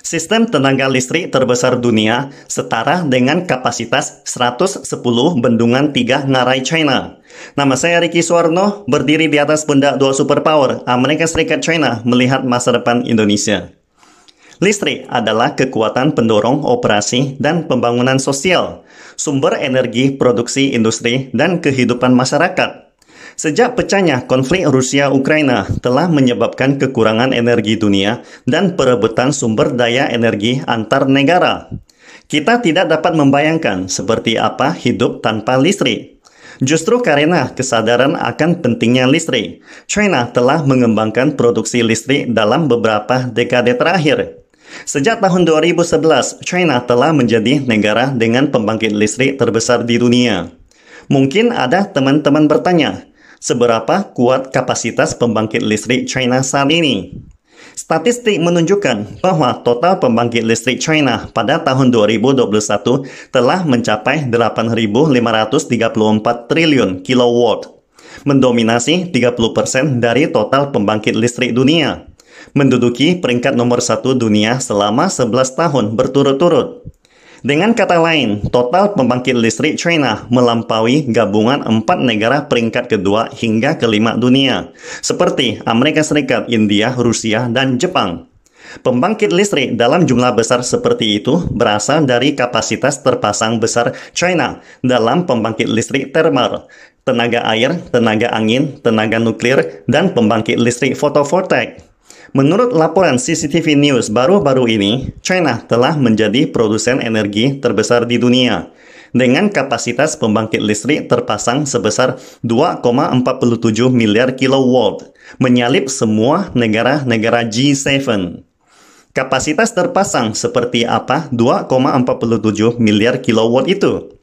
Sistem tenaga listrik terbesar dunia setara dengan kapasitas 110 bendungan 3 ngarai China. Nama saya Ricky Suwarno, berdiri di atas pundak dua superpower, Amerika Serikat China, melihat masa depan Indonesia. Listrik adalah kekuatan pendorong operasi dan pembangunan sosial, sumber energi produksi industri dan kehidupan masyarakat. Sejak pecahnya konflik Rusia-Ukraina telah menyebabkan kekurangan energi dunia dan perebutan sumber daya energi antar negara. Kita tidak dapat membayangkan seperti apa hidup tanpa listrik. Justru karena kesadaran akan pentingnya listrik, China telah mengembangkan produksi listrik dalam beberapa dekade terakhir. Sejak tahun 2011, China telah menjadi negara dengan pembangkit listrik terbesar di dunia. Mungkin ada teman-teman bertanya, seberapa kuat kapasitas pembangkit listrik China saat ini? Statistik menunjukkan bahwa total pembangkit listrik China pada tahun 2021 telah mencapai 8.534 triliun kilowatt, mendominasi 30% dari total pembangkit listrik dunia, menduduki peringkat nomor 1 dunia selama 11 tahun berturut-turut. Dengan kata lain, total pembangkit listrik China melampaui gabungan 4 negara peringkat kedua hingga kelima dunia, seperti Amerika Serikat, India, Rusia, dan Jepang. Pembangkit listrik dalam jumlah besar seperti itu berasal dari kapasitas terpasang besar China dalam pembangkit listrik termal, tenaga air, tenaga angin, tenaga nuklir, dan pembangkit listrik fotovoltaik. Menurut laporan CCTV News baru-baru ini, China telah menjadi produsen energi terbesar di dunia, dengan kapasitas pembangkit listrik terpasang sebesar 2,47 miliar kilowatt, menyalip semua negara-negara G7. Kapasitas terpasang seperti apa 2,47 miliar kilowatt itu?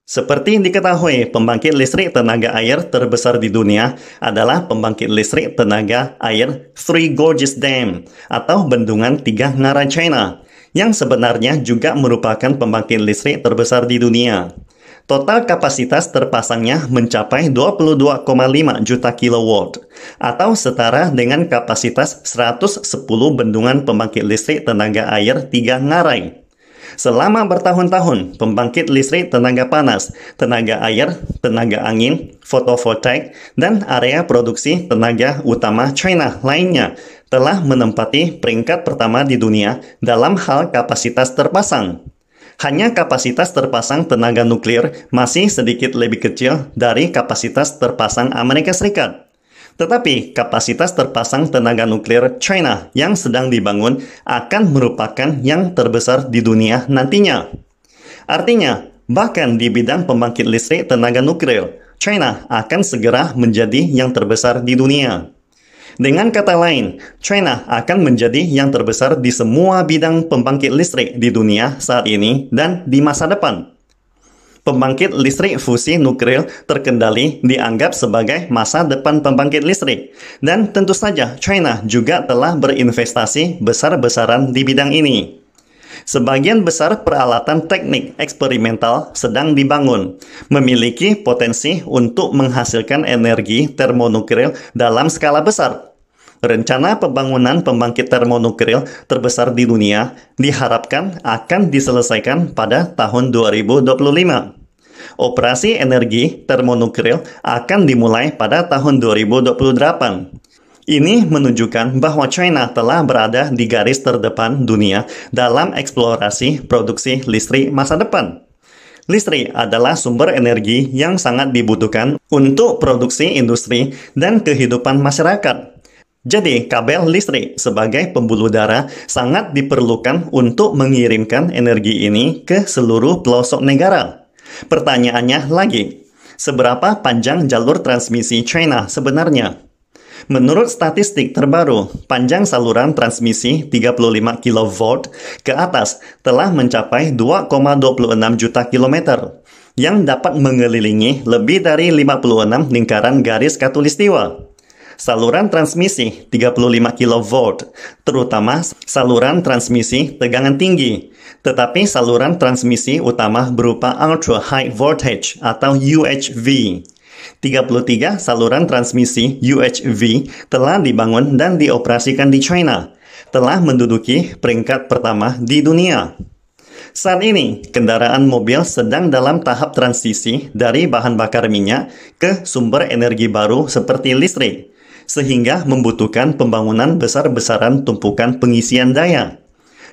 Seperti diketahui, pembangkit listrik tenaga air terbesar di dunia adalah pembangkit listrik tenaga air Three Gorges Dam atau Bendungan Tiga Ngarai China, yang sebenarnya juga merupakan pembangkit listrik terbesar di dunia. Total kapasitas terpasangnya mencapai 22,5 juta kilowatt, atau setara dengan kapasitas 110 bendungan pembangkit listrik tenaga air Tiga Ngarai. Selama bertahun-tahun, pembangkit listrik tenaga panas, tenaga air, tenaga angin, fotovoltaik, dan area produksi tenaga utama China lainnya telah menempati peringkat pertama di dunia dalam hal kapasitas terpasang. Hanya kapasitas terpasang tenaga nuklir masih sedikit lebih kecil dari kapasitas terpasang Amerika Serikat. Tetapi kapasitas terpasang tenaga nuklir China yang sedang dibangun akan merupakan yang terbesar di dunia nantinya. Artinya, bahkan di bidang pembangkit listrik tenaga nuklir, China akan segera menjadi yang terbesar di dunia. Dengan kata lain, China akan menjadi yang terbesar di semua bidang pembangkit listrik di dunia saat ini dan di masa depan. Pembangkit listrik fusi nuklir terkendali dianggap sebagai masa depan pembangkit listrik. Dan tentu saja China juga telah berinvestasi besar-besaran di bidang ini. Sebagian besar peralatan teknik eksperimental sedang dibangun, memiliki potensi untuk menghasilkan energi termonuklir dalam skala besar. Rencana pembangunan pembangkit termonuklir terbesar di dunia diharapkan akan diselesaikan pada tahun 2025. Operasi energi termonuklir akan dimulai pada tahun 2028. Ini menunjukkan bahwa China telah berada di garis terdepan dunia dalam eksplorasi produksi listrik masa depan. Listrik adalah sumber energi yang sangat dibutuhkan untuk produksi industri dan kehidupan masyarakat. Jadi, kabel listrik sebagai pembuluh darah sangat diperlukan untuk mengirimkan energi ini ke seluruh pelosok negara. Pertanyaannya lagi, seberapa panjang jalur transmisi China sebenarnya? Menurut statistik terbaru, panjang saluran transmisi 35 kV ke atas telah mencapai 2,26 juta kilometer, yang dapat mengelilingi lebih dari 56 lingkaran garis khatulistiwa. Saluran transmisi 35 kV, terutama saluran transmisi tegangan tinggi, tetapi saluran transmisi utama berupa Ultra High Voltage atau UHV. 33 saluran transmisi UHV telah dibangun dan dioperasikan di China, telah menduduki peringkat pertama di dunia. Saat ini, kendaraan mobil sedang dalam tahap transisi dari bahan bakar minyak ke sumber energi baru seperti listrik, sehingga membutuhkan pembangunan besar-besaran tumpukan pengisian daya.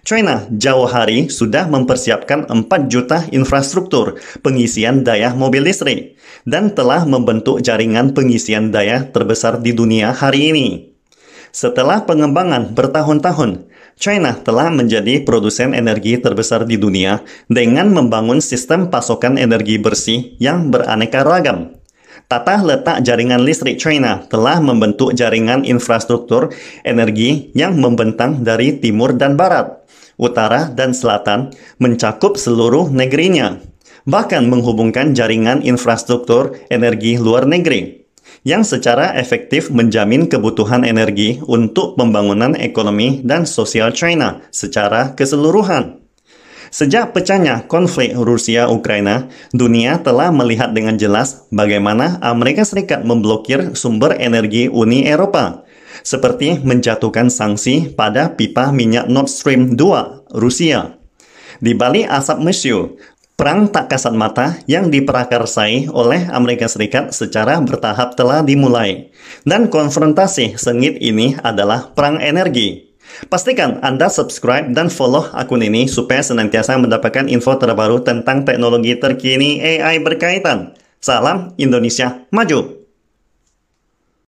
China jauh hari sudah mempersiapkan 4 juta infrastruktur pengisian daya mobil listrik dan telah membentuk jaringan pengisian daya terbesar di dunia hari ini. Setelah pengembangan bertahun-tahun, China telah menjadi produsen energi terbesar di dunia dengan membangun sistem pasokan energi bersih yang beraneka ragam. Tata letak jaringan listrik China telah membentuk jaringan infrastruktur energi yang membentang dari timur dan barat, utara dan selatan, mencakup seluruh negerinya, bahkan menghubungkan jaringan infrastruktur energi luar negeri, yang secara efektif menjamin kebutuhan energi untuk pembangunan ekonomi dan sosial China secara keseluruhan. Sejak pecahnya konflik Rusia-Ukraina, dunia telah melihat dengan jelas bagaimana Amerika Serikat memblokir sumber energi Uni Eropa, seperti menjatuhkan sanksi pada pipa minyak Nord Stream 2 Rusia. Di balik asap mesiu, perang tak kasat mata yang diprakarsai oleh Amerika Serikat secara bertahap telah dimulai, dan konfrontasi sengit ini adalah perang energi. Pastikan Anda subscribe dan follow akun ini supaya senantiasa mendapatkan info terbaru tentang teknologi terkini AI berkaitan. Salam Indonesia Maju!